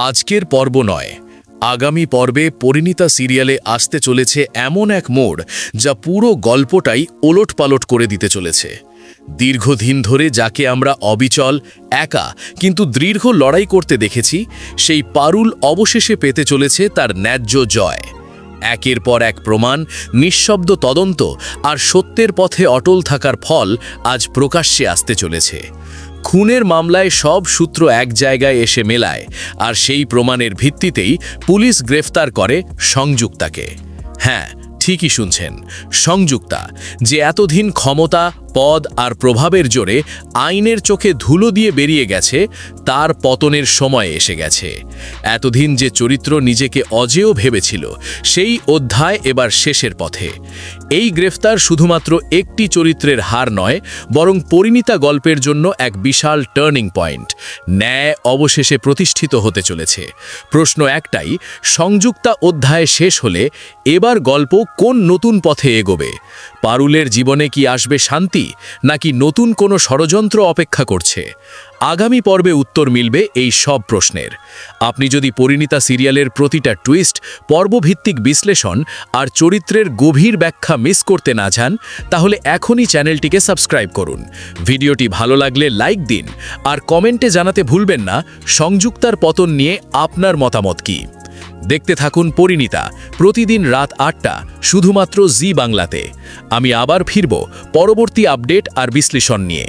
আজকের পর্ব নয়, আগামী পর্বে পরিণীতা সিরিয়ালে আসতে চলেছে এমন এক মোড় যা পুরো গল্পটাই ওলটপালট করে দিতে চলেছে। দীর্ঘদিন ধরে যাকে আমরা অবিচল, একা কিন্তু দৃঢ় লড়াই করতে দেখেছি, সেই পারুল অবশেষে পেতে চলেছে তার ন্যায্য জয়। একের পর এক প্রমাণ, নিঃশব্দ তদন্ত আর সত্যের পথে অটল থাকার ফল আজ প্রকাশ্যে আসতে চলেছে। খুনের মামলায় সব সূত্র এক জায়গায় এসে মেলায়, আর সেই প্রমাণের ভিত্তিতেই পুলিশ গ্রেফতার করে সংযুক্তাকে। হ্যাঁ, ঠিকই শুনছেন, সংযুক্তা, যে এতদিন ক্ষমতা, পদ আর প্রভাবের জোরে আইনের চোখে ধুলো দিয়ে বেরিয়ে গেছে, তার পতনের সময় এসে গেছে। এতদিন যে চরিত্র নিজেকে অজেয় ভেবেছিল, সেই অধ্যায় এবার শেষের পথে। এই গ্রেফতার শুধুমাত্র একটি চরিত্রের হার নয়, বরং পরিণীতা গল্পের জন্য এক বিশাল টার্নিং পয়েন্ট। ন্যায় অবশেষে প্রতিষ্ঠিত হতে চলেছে। প্রশ্ন একটাই, সংযুক্তা অধ্যায় শেষ হলে এবার গল্প কোন নতুন পথে এগোবে? পারুলের জীবনে কি আসবে শান্তি, নাকি নতুন কোনো ষড়যন্ত্র অপেক্ষা করছে? আগামী পর্বে উত্তর মিলবে এই সব প্রশ্নের। আপনি যদি পরিণীতা সিরিয়ালের প্রতিটা টুইস্ট, পর্বভিত্তিক বিশ্লেষণ আর চরিত্রের গভীর ব্যাখ্যা মিস করতে না চান, তাহলে এখনই চ্যানেলটিকে সাবস্ক্রাইব করুন। ভিডিওটি ভালো লাগলে লাইক দিন, আর কমেন্টে জানাতে ভুলবেন না সংযুক্তার পতন নিয়ে আপনার মতামত কী। দেখতে থাকুন পরিণীতা, প্রতিদিন রাত ৮টা, শুধুমাত্র জি বাংলাতে। আমি আবার ফিরব পরবর্তী আপডেট আর বিশ্লেষণ নিয়ে।